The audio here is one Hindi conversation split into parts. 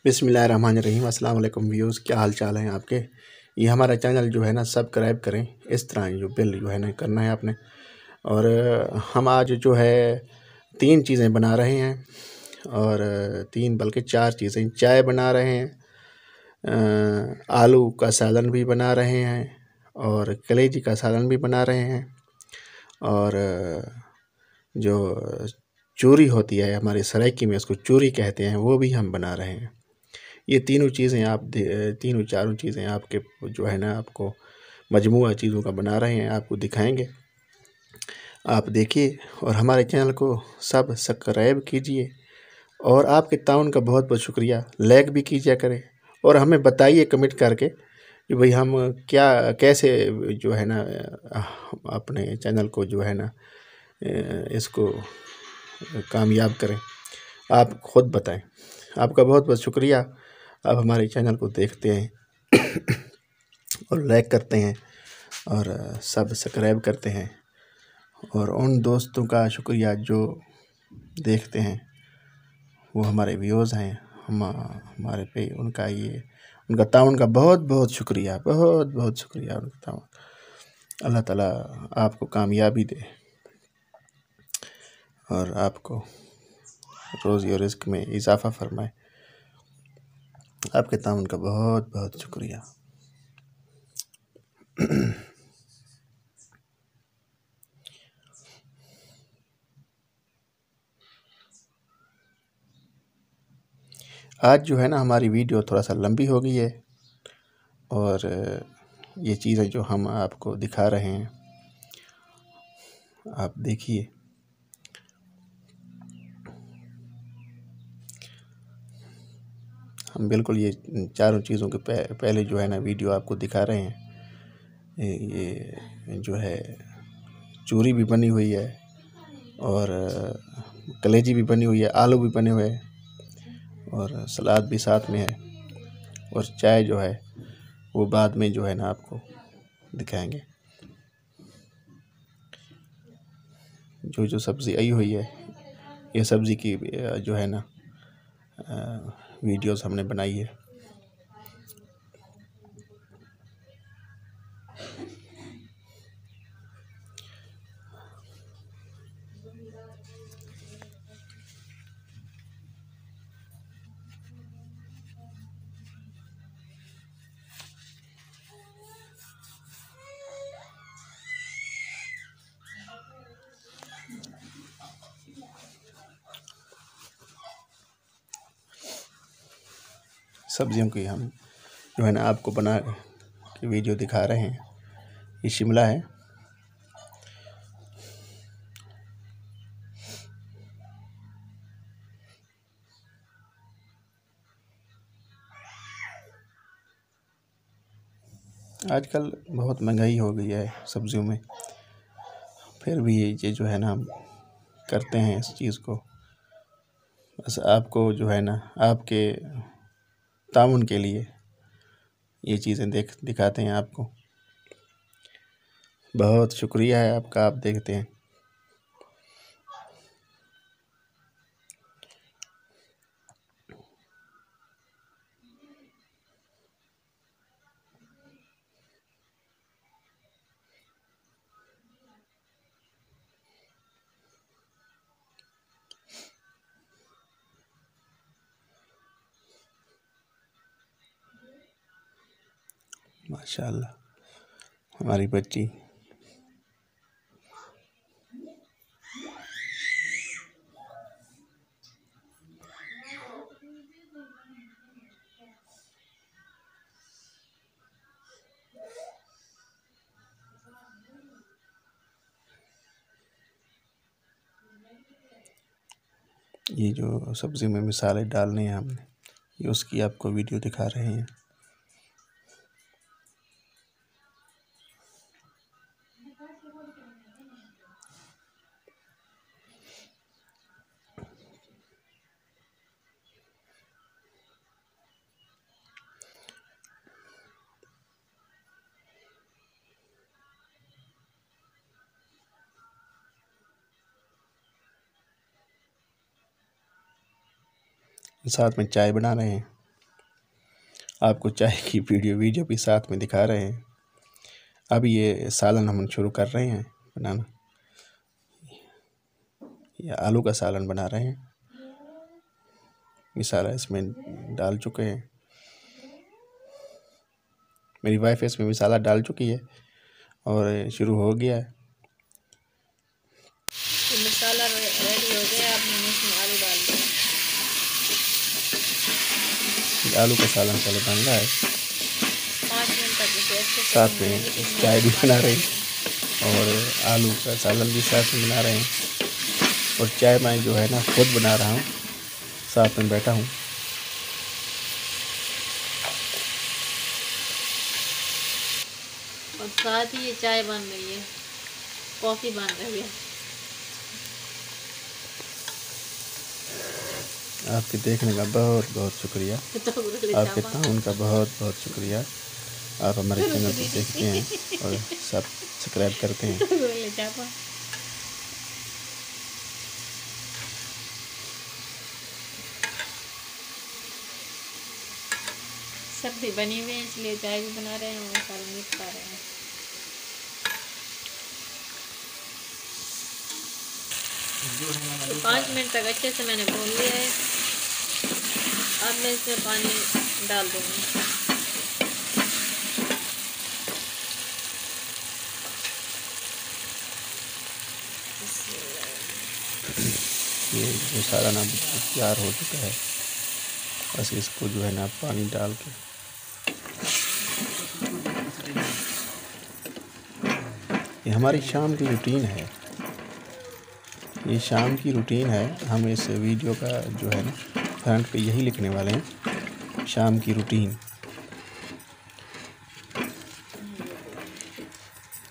बिस्मिल्लाहिर्रहमानिर्रहीम। अस्सलाम वालेकुम व्यूज़, क्या हाल चाल हैं आपके। ये हमारा चैनल जो है ना सब्सक्राइब करें, इस तरह जो बिल जो है ना करना है आपने। और हम आज जो है 3 चीज़ें बना रहे हैं और 3 बल्कि 4 चीज़ें। चाय बना रहे हैं, आलू का सालन भी बना रहे हैं और कलेजी का सालन भी बना रहे हैं और जो चूरी होती है हमारी सराइकी में उसको चूरी कहते हैं, वो भी हम बना रहे हैं। ये तीनों चीज़ें तीनों चारों चीज़ें आपके जो है ना आपको मजमुआ चीज़ों का बना रहे हैं, आपको दिखाएंगे। आप देखिए और हमारे चैनल को सब्सक्राइब कीजिए और आपके ताउन का बहुत बहुत शुक्रिया। लाइक भी कीजिए करें और हमें बताइए कमेंट करके कि भाई हम क्या कैसे जो है ना अपने चैनल को जो है ना इसको कामयाब करें। आप ख़ुद बताएं। आपका बहुत बहुत शुक्रिया। आप हमारे चैनल को देखते हैं और लाइक करते हैं और सब्सक्राइब करते हैं और उन दोस्तों का शुक्रिया जो देखते हैं, वो हमारे व्यूज़ हैं, हमारे पे उनका ताउन का बहुत बहुत शुक्रिया, बहुत बहुत शुक्रिया उनका ताउन। अल्लाह ताला आपको कामयाबी दे और आपको रोज़ी और रिज़्क़ में इजाफ़ा फरमाए। आपके ताउन का बहुत बहुत शुक्रिया। आज जो है ना हमारी वीडियो थोड़ा सा लंबी हो गई है और ये चीज़ें जो हम आपको दिखा रहे हैं आप देखिए। हम बिल्कुल ये चारों चीज़ों के पहले जो है ना वीडियो आपको दिखा रहे हैं। ये जो है चूरी भी बनी हुई है और कलेजी भी बनी हुई है, आलू भी बने हुए हैं और सलाद भी साथ में है और चाय जो है वो बाद में जो है ना आपको दिखाएंगे। जो सब्ज़ी आई हुई है, ये सब्ज़ी की जो है ना वीडियोस हमने बनाई है। सब्जियों की हम जो है ना आपको बना के वीडियो दिखा रहे हैं। ये शिमला है, आजकल बहुत महंगाई हो गई है सब्जियों में, फिर भी ये जो है ना हम करते हैं इस चीज़ को। बस आपको जो है ना आपके ताउन के लिए ये चीज़ें दिखाते हैं आपको। बहुत शुक्रिया है आपका, आप देखते हैं। माशाअल्लाह हमारी बच्ची ये जो सब्ज़ी में मिसालें डालने हैं हमने, ये उसकी आपको वीडियो दिखा रहे हैं। साथ में चाय बना रहे हैं। आपको चाय की वीडियो भी साथ में दिखा रहे हैं। अब ये सालन हम शुरू कर रहे हैं बनाना। ये आलू का सालन बना रहे हैं। मसाला इसमें डाल चुके हैं। मेरी वाइफ इसमें मसाला डाल चुकी है और शुरू हो गया है। मसाला रेडी हो गया। अब मैंने इसमें आलू डाल दिया। आलू का सालन पहले बन रहा है। 5 मिनट तक इसे अच्छे से साथ में चाय भी बना रहे हैं और आलू का सालन भी साथ में बना रहे हैं। और चाय मैं जो है ना खुद बना रहा हूँ, साथ में बैठा हूँ। और साथ ही ये चाय बन रही है, कॉफ़ी बन रही है। आपके देखने का बहुत बहुत शुक्रिया। आपके ताउन का बहुत बहुत शुक्रिया। आप हमारे चैनल को देखते हैं और सब्सक्राइब करते हैं। सब्जी बनी हुई है इसलिए चाय भी बना रहे हैं और सालन भी खा रहे हैं। तो 5 मिनट तक अच्छे से मैंने भून लिया है। अब मैं इसमें पानी डाल दूँगी। ये जो सालन अब तैयार हो चुका है, बस इसको जो है ना पानी डाल के ये हमारी शाम की रूटीन है। ये शाम की रूटीन है। हम इस वीडियो का जो है ना फ्रंट पे यही लिखने वाले हैं, शाम की रूटीन।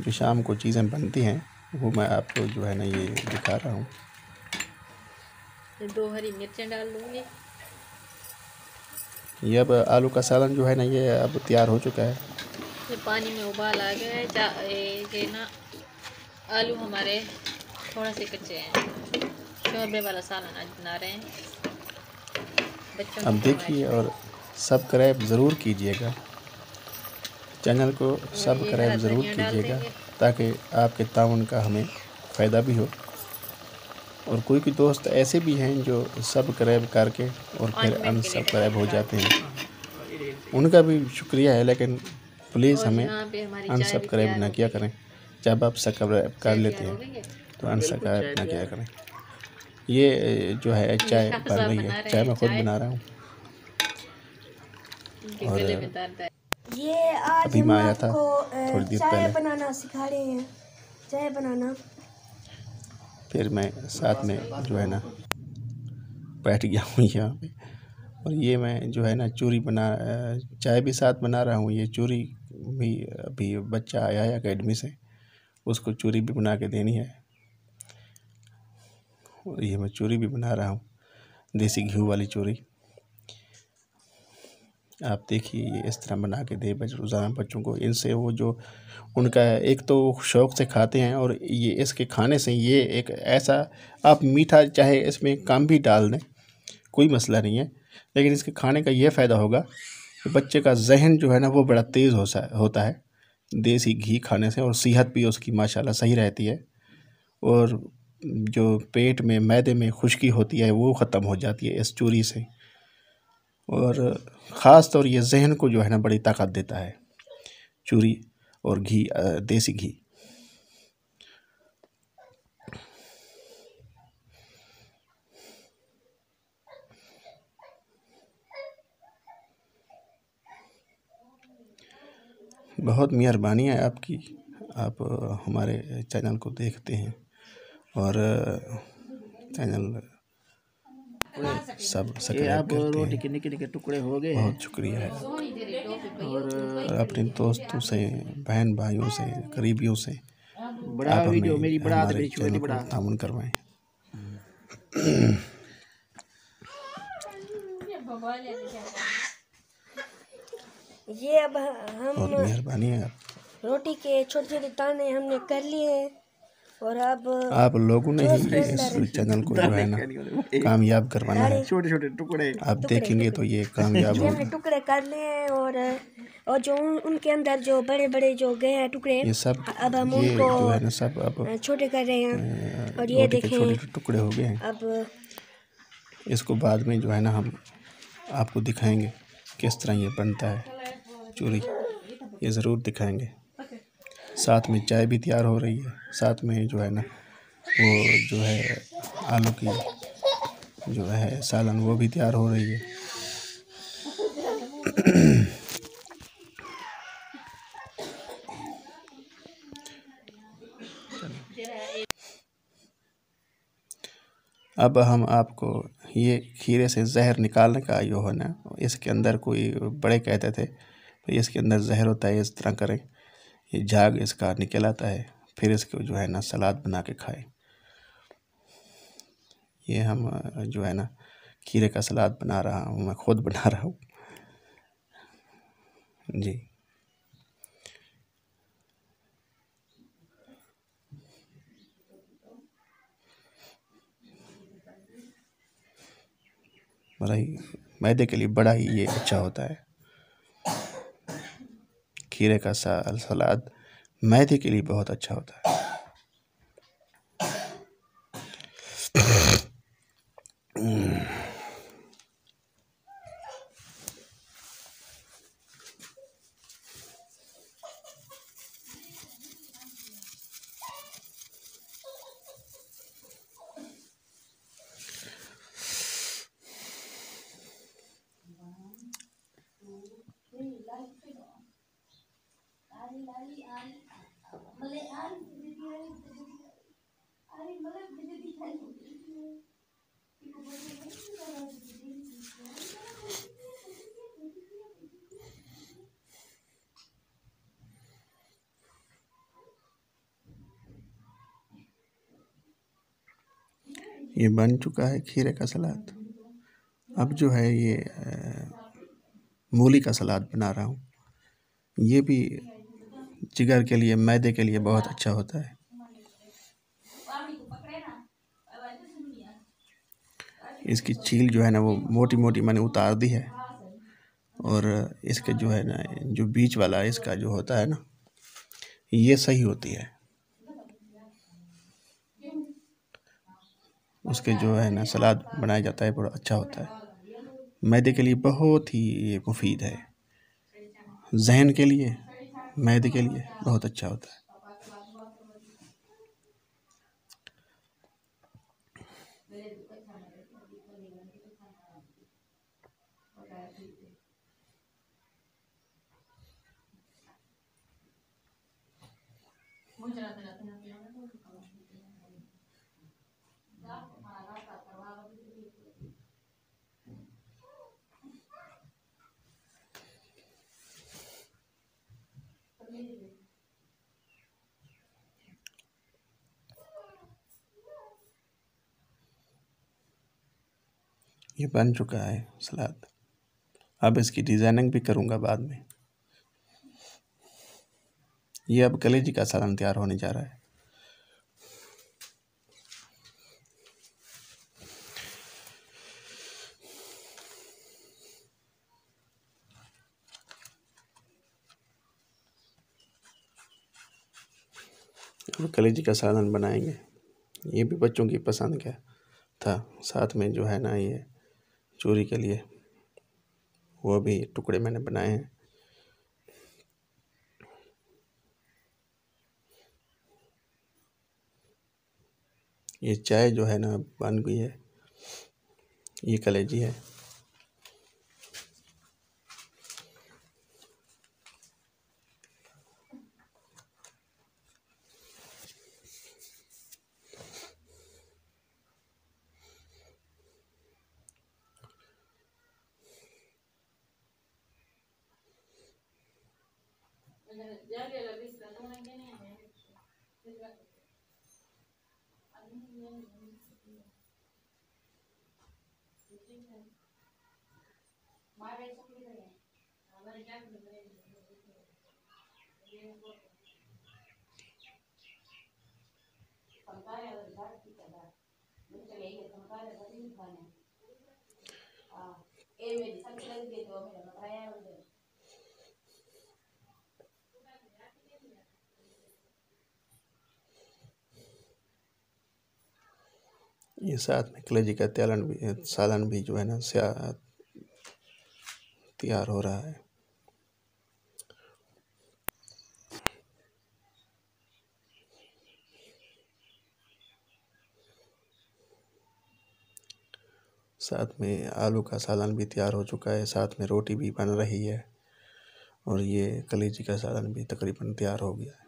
जो शाम को चीज़ें बनती हैं वो मैं आपको जो है ना ये दिखा रहा हूँ। 2 हरी मिर्चें डाल दूँगी। ये अब आलू का सालन जो है ना ये अब तैयार हो चुका है। ये पानी में उबाल आ गया है। ये ना आलू हमारे थोड़ा से कच्चे हैं। शोरबे वाला सालन आज बना रहे हैं बच्चों। अब देखिए और सब्सक्राइब ज़रूर कीजिएगा, चैनल को सब्सक्राइब ज़रूर कीजिएगा ताकि आपके ताउन का हमें फ़ायदा भी हो। और कोई दोस्त ऐसे भी हैं जो सब्सक्राइब करके और फिर अनसब्सक्राइब हो जाते हैं, उनका भी शुक्रिया है, लेकिन प्लीज़ हमें अनसब्सक्राइब ना किया करें। जब आप सब्सक्राइब कर लेते हैं तो अनसब्सक्राइब ना किया करें। ये जो है चाय बन रही है, चाय मैं खुद बना रहा हूँ। और ये आज अभी मैं आया था थोड़ी देर चाय पहले, बनाना सिखा रहे हैं। चाय बनाना फिर मैं साथ में जो है ना बैठ गया हूँ यहाँ पे। और ये मैं जो है ना चाय भी साथ बना रहा हूँ। ये चूरी भी अभी बच्चा आया है एकेडमी से, उसको चूरी भी बना के देनी है। और ये मैं चूरी भी बना रहा हूँ, देसी घी वाली चूरी। आप देखिए ये इस तरह बना के दे रोज़ाना बच्चों को। इनसे वो जो उनका एक तो शौक़ से खाते हैं, और ये इसके खाने से ये एक ऐसा, आप मीठा चाहे इसमें कम भी डाल दें कोई मसला नहीं है, लेकिन इसके खाने का ये फ़ायदा होगा कि बच्चे का जहन जो है ना वो बड़ा तेज़ होता है देसी घी खाने से, और सेहत भी उसकी माशाल्लाह सही रहती है। और जो पेट में मैदे में खुश्की होती है वो ख़त्म हो जाती है इस चूरी से। और ख़ास तौर ये जहन को जो है ना बड़ी ताकत देता है चूरी और घी, देसी घी। बहुत मेहरबानी है आपकी, आप हमारे चैनल को देखते हैं और चैनल सब सब्सक्राइब करते हैं। रोटी के निके टुकड़े हो गए। बहुत शुक्रिया है। और अपने दोस्तों से, बहन भाइयों से, करीबियों से आप वीडियो मेरी हमें हमारे चैनल को तामुन करवाएं। ये अब हम बहुत मेहरबानी है आप। रोटी के छोटे छोटे दाने हमने कर लिए हैं और अब आप लोगों ने जो ही इसके इस अंदर चैनल को जो है ना कामयाब करवाना है। छोटे छोटे टुकड़े आप देखेंगे तो ये कामयाब ये हमने होगा। टुकड़े करने हैं और जो उनके अंदर जो बड़े बड़े जो गए हैं टुकड़े, ये सब अब हम ये उनको जो है ना सब अब छोटे कर रहे हैं। और ये रोटी के छोटे देखें छोटे टुकड़े हो गए हैं। अब इसको बाद में जो है ना हम आपको दिखाएंगे किस तरह ये बनता है चूरी, ये ज़रूर दिखाएंगे। साथ में चाय भी तैयार हो रही है, साथ में जो है ना वो जो है आलू की जो है सालन वो भी तैयार हो रही है। अब हम आपको ये खीरे से जहर निकालने का जो है ना, इसके अंदर कोई बड़े कहते थे तो इसके अंदर जहर होता है, इस तरह करें, ये झाग इसका निकल आता है, फिर इसको जो है ना सलाद बना के खाएं। ये हम जो है ना खीरे का सलाद बना रहा हूँ, मैं खुद बना रहा हूँ जी। बड़ा ही मैदे के लिए बड़ा ही ये अच्छा होता है। खीरे का सलाद मैदे के लिए बहुत अच्छा होता है। ये बन चुका है खीरे का सलाद। अब जो है ये मूली का सलाद बना रहा हूँ। ये भी जिगर के लिए, मैदे के लिए बहुत अच्छा होता है। इसकी छील जो है ना वो मोटी मोटी मैंने उतार दी है, और इसके जो है ना जो बीच वाला इसका जो होता है ना ये सही होती है, उसके जो है ना सलाद बनाया जाता है, बड़ा अच्छा होता है। मैदे के लिए बहुत ही ये मुफीद है, जहन के लिए, मैदे के लिए बहुत अच्छा होता है। ये बन चुका है सलाद। अब इसकी डिज़ाइनिंग भी करूँगा बाद में। ये अब कलेजी का सालन तैयार होने जा रहा है। अब कलेजी का सालन बनाएंगे। ये भी बच्चों की पसंद का था। साथ में जो है ना ये चूरी के लिए वो भी टुकड़े मैंने बनाए हैं। ये चाय जो है ना बन गई है। ये कलेजी है। ये साथ में कलेजी का सालन भी जो है ना तैयार हो रहा है। साथ में आलू का सालन भी तैयार हो चुका है, साथ में रोटी भी बन रही है और ये कलेजी का सालन भी तकरीबन तैयार हो गया है।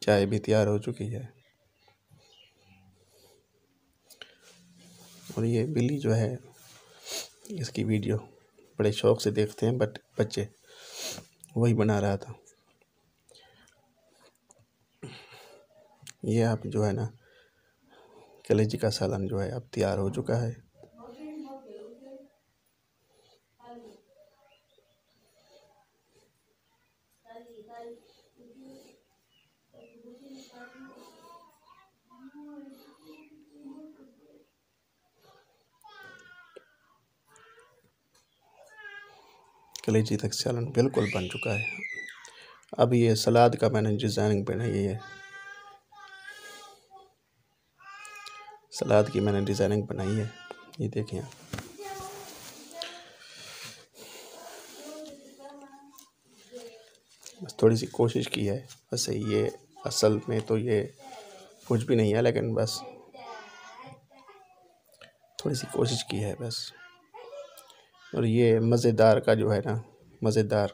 चाय भी तैयार हो चुकी है। और ये बिल्ली जो है, इसकी वीडियो बड़े शौक से देखते हैं बच्चे, वही बना रहा था। ये आप जो है ना कलेजी का सालन जो है अब तैयार हो चुका है। कलेजी तक सालन बिल्कुल बन चुका है। अब ये सलाद का मैंने डिज़ाइनिंग बनाई है, सलाद की मैंने डिज़ाइनिंग बनाई है, ये देखिए। बस थोड़ी सी कोशिश की है, वैसे ये असल में तो ये कुछ भी नहीं है, लेकिन बस थोड़ी सी कोशिश की है बस। और ये मज़ेदार का जो है ना, मज़ेदार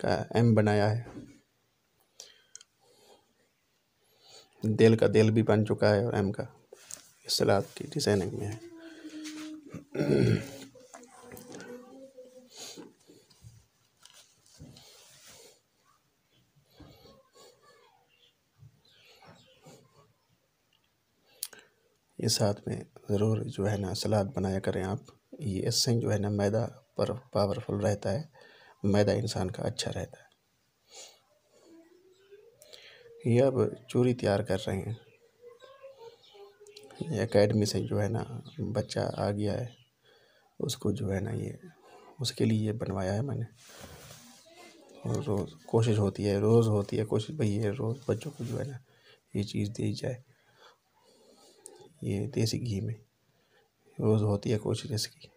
का एम बनाया है। दिल का दिल भी बन चुका है और एम का सलाद की डिज़ाइनिंग में है। ये साथ में ज़रूर जो है ना सलाद बनाया करें आप। ये इससे जो है ना मैदा पर पावरफुल रहता है, मैदा इंसान का अच्छा रहता है। ये अब चूरी तैयार कर रहे हैं। ये एकेडमी से जो है ना बच्चा आ गया है, उसको जो है ना ये उसके लिए ये बनवाया है मैंने। और रोज़ कोशिश होती है, रोज़ होती है कोशिश भाई ये रोज़ बच्चों को जो है ना ये चीज़ दी जाए। ये देसी घी में रोज़ होती है कोशिश इसकी।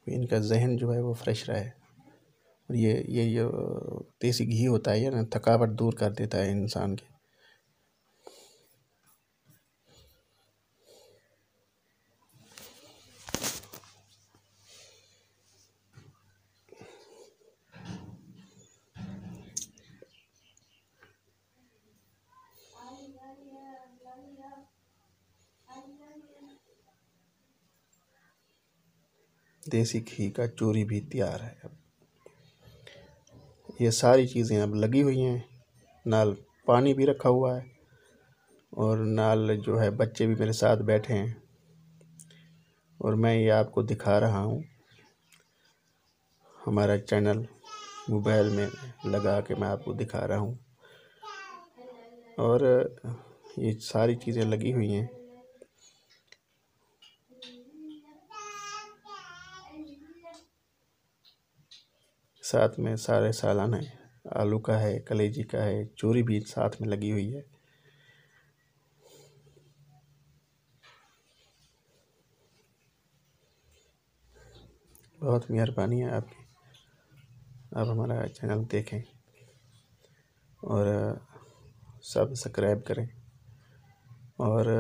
इनका जहन जो है वो फ्रेश रहे। और ये देसी घी होता है, ये ना थकावट दूर कर देता है इंसान की। देसी घी का चूरी भी तैयार है। अब ये सारी चीज़ें अब लगी हुई हैं, नाल पानी भी रखा हुआ है और नाल जो है बच्चे भी मेरे साथ बैठे हैं और मैं ये आपको दिखा रहा हूँ। हमारा चैनल मोबाइल में लगा के मैं आपको दिखा रहा हूँ और ये सारी चीज़ें लगी हुई हैं। साथ में सारे सालन है, आलू का है, कलेजी का है, चूरी भी साथ में लगी हुई है। बहुत मेहरबानी है आपकी, आप हमारा चैनल देखें और सब्सक्राइब करें और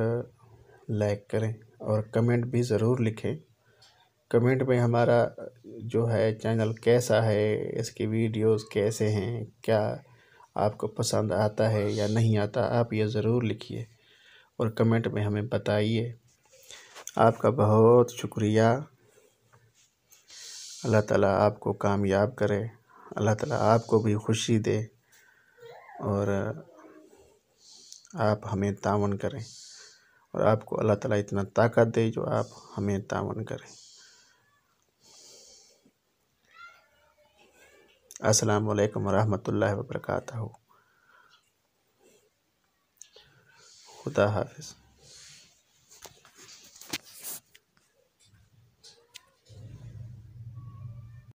लाइक करें और कमेंट भी ज़रूर लिखें। कमेंट में हमारा जो है चैनल कैसा है, इसकी वीडियोस कैसे हैं, क्या आपको पसंद आता है या नहीं आता, आप ये ज़रूर लिखिए और कमेंट में हमें बताइए। आपका बहुत शुक्रिया। अल्लाह ताला आपको कामयाब करे, अल्लाह ताला आपको भी खुशी दे और आप हमें तावन करें और आपको अल्लाह ताला इतना ताकत दे जो आप हमें तावन करें। अस्सलामु अलैकुम रहमतुल्लाहि व बरकातहू। खुदा हाफिज़।